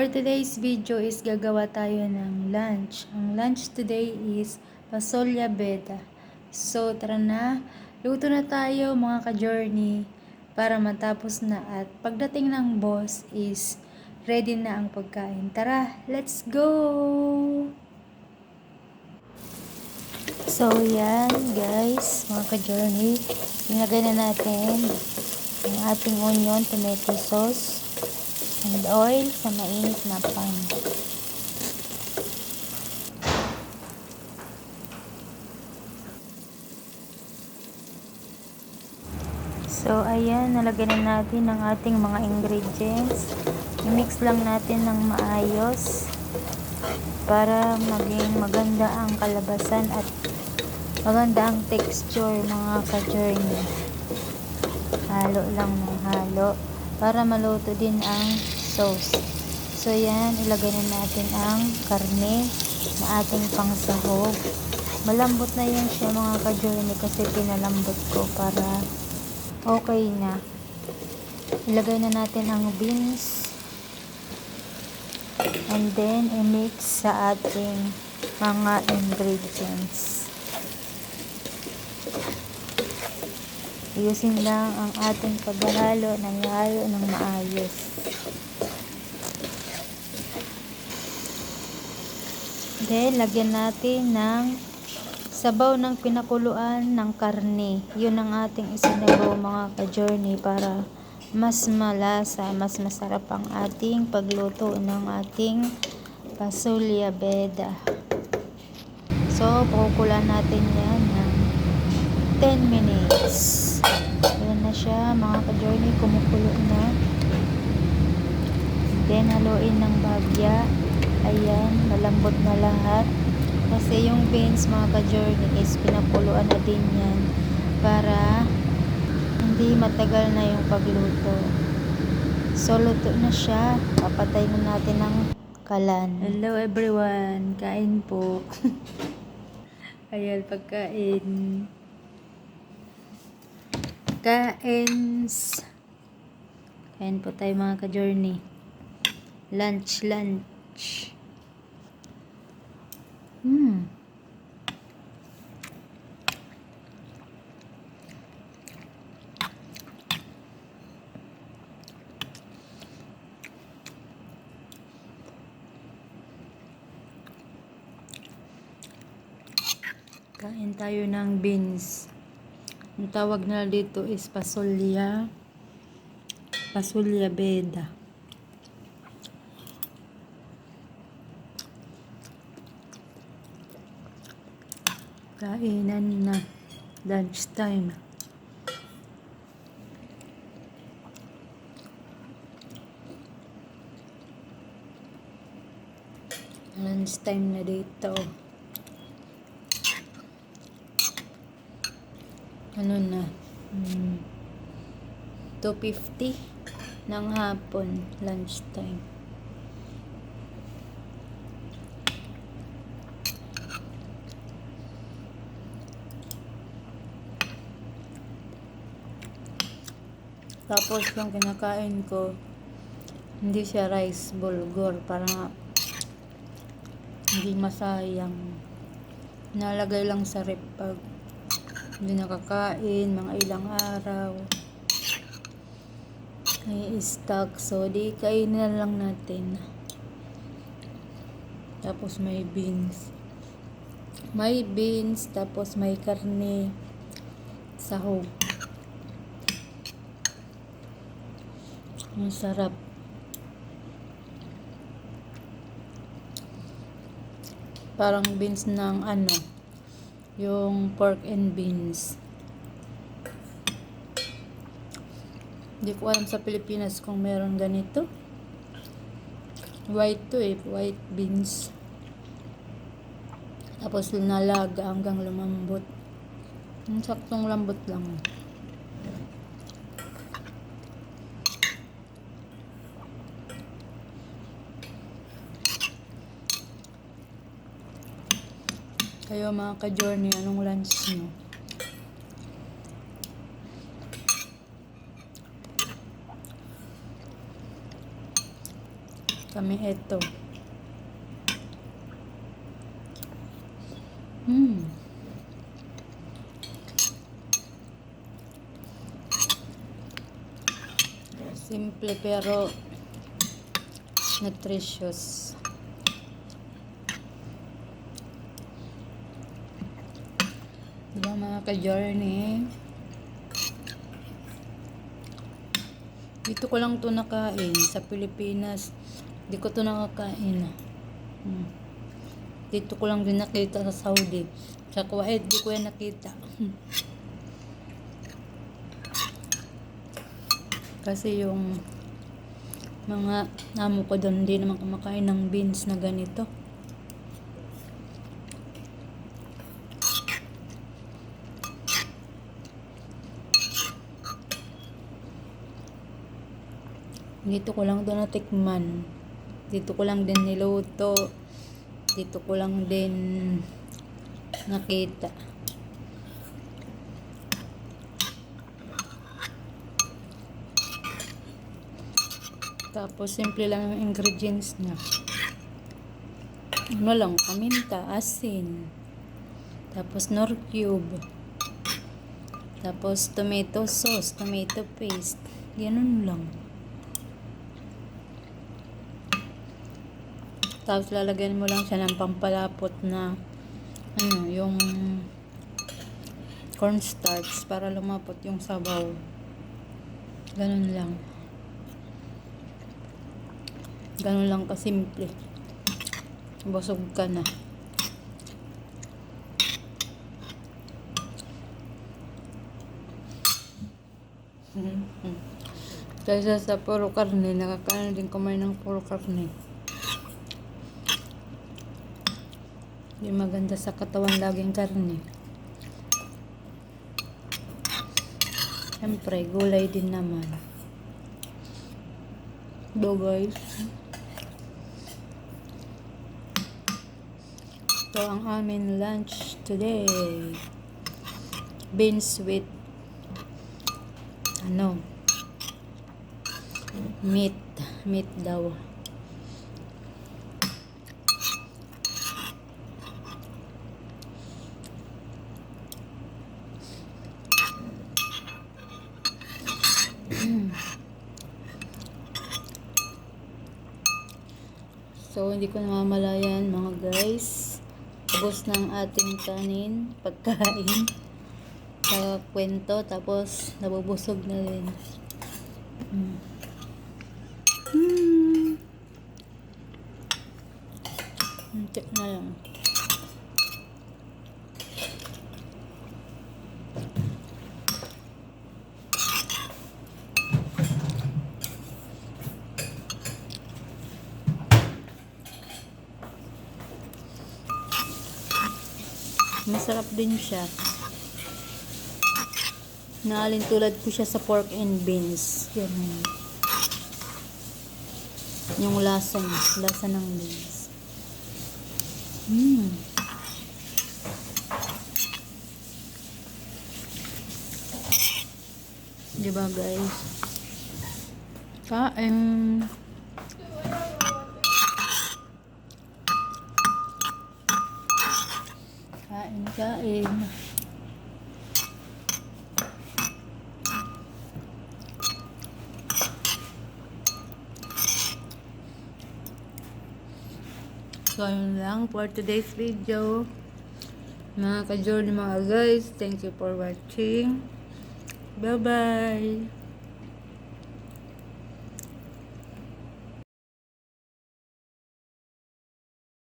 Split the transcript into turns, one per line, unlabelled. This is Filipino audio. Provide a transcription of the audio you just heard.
For today's video is gagawa tayo ng lunch. Ang lunch today is pasolya beta. So tara na, luto na tayo mga ka-journey para matapos na at pagdating ng boss is ready na ang pagkain. Tara, let's go! So yan guys, mga ka-journey, ilagay na natin ang ating onion, tomato sauce, and oil sa mainit na pan. So ayan, nalagyan na natin ang ating mga ingredients. I-mix lang natin ng maayos para maging maganda ang kalabasan at maganda ang texture mga ka-journey. Halo lang ng halo para maluto din ang sauce. So yan, ilagay na natin ang karne na ating pangsahog. Malambot na yan siya mga ka-journey kasi pinalambot ko para okay na. Ilagay na natin ang beans and then i-mix sa ating mga ingredients. Ayusin lang ang ating paghahalo ng maayos. Then, lagyan natin ng sabaw ng pinakuluan ng karne. Yun ang ating isinabaw mga ka-journey para mas malasa, mas masarap ang ating pagluto ng ating pasolya beta. So, pakukulan natin yan ng 10 minutes. Ayan na siya mga ka-journey, kumukulo na. Then haluin ng bagya. Ayan, malambot na lahat kasi yung beans mga ka-journey is pinakuluan na din yan para hindi matagal na yung pagluto. So luto na siya, papatay na natin ng kalan. Hello everyone, kain po. Ayan, pagkain. Kains. Kain po tayo mga ka-journey. Lunch. Kain tayo ng beans. Ang tawag na dito is pasolya beta. Kainan na, lunch time. Lunch time na dito. Ano na? 2:50 ng hapon, lunch time. Tapos yung kinakain ko, hindi siya rice bulgur para hindi masayang. Nalagay lang sa rep pag hindi nakakain, mga ilang araw. May stock, so di kainin na lang natin. Tapos may beans. May beans, tapos may karne, sahog. Ang sarap. Parang beans ng yung pork and beans. Hindi ko alam sa Pilipinas kung meron ganito. White to white beans. Tapos nalaga hanggang lumambot. Saktong lambot lang. Kayo mga ka-journey, anong lunch nyo?
kami ito. Simple pero nutritious. Diba mga ka-journey? Dito ko lang to nakain sa Pilipinas. Di ko to nakakain. Dito ko lang din nakita sa Saudi. Sa Kuwait, di ko yan nakita. Kasi yung mga amo ko doon, hindi naman kumakain ng beans na ganito. Dito ko lang doon natikman. Dito ko lang din niluto. Dito ko lang din nakita. Tapos simple lang yung ingredients niya. Ano lang, paminta, asin. Tapos nor cube. Tapos tomato sauce, tomato paste. Ganun lang. Tapos lalagyan mo lang siya ng pampalapot na yung cornstarch para lumapot yung sabaw. Ganun lang. Ganun lang kasimple. Busog ka na. Kaysa sa puro karne, nakakaano din kumain ng puro karne. Hindi maganda sa katawan laging karne. Siyempre, gulay din naman. Do guys. Ito ang aming lunch today. Beans with meat daw. So, hindi ko namamalayan mga guys. Tapos ng ating kanin, pagkain, sa kwento, tapos nabubusog na rin. Check na lang. Masarap din siya. Naalin tulad ko siya sa pork and beans. Yan. Yung lasa ng beans. Diba guys? Kain. Kain. So, yun lang for today's video. Mga ka-journey mga guys, thank you for watching. Bye-bye!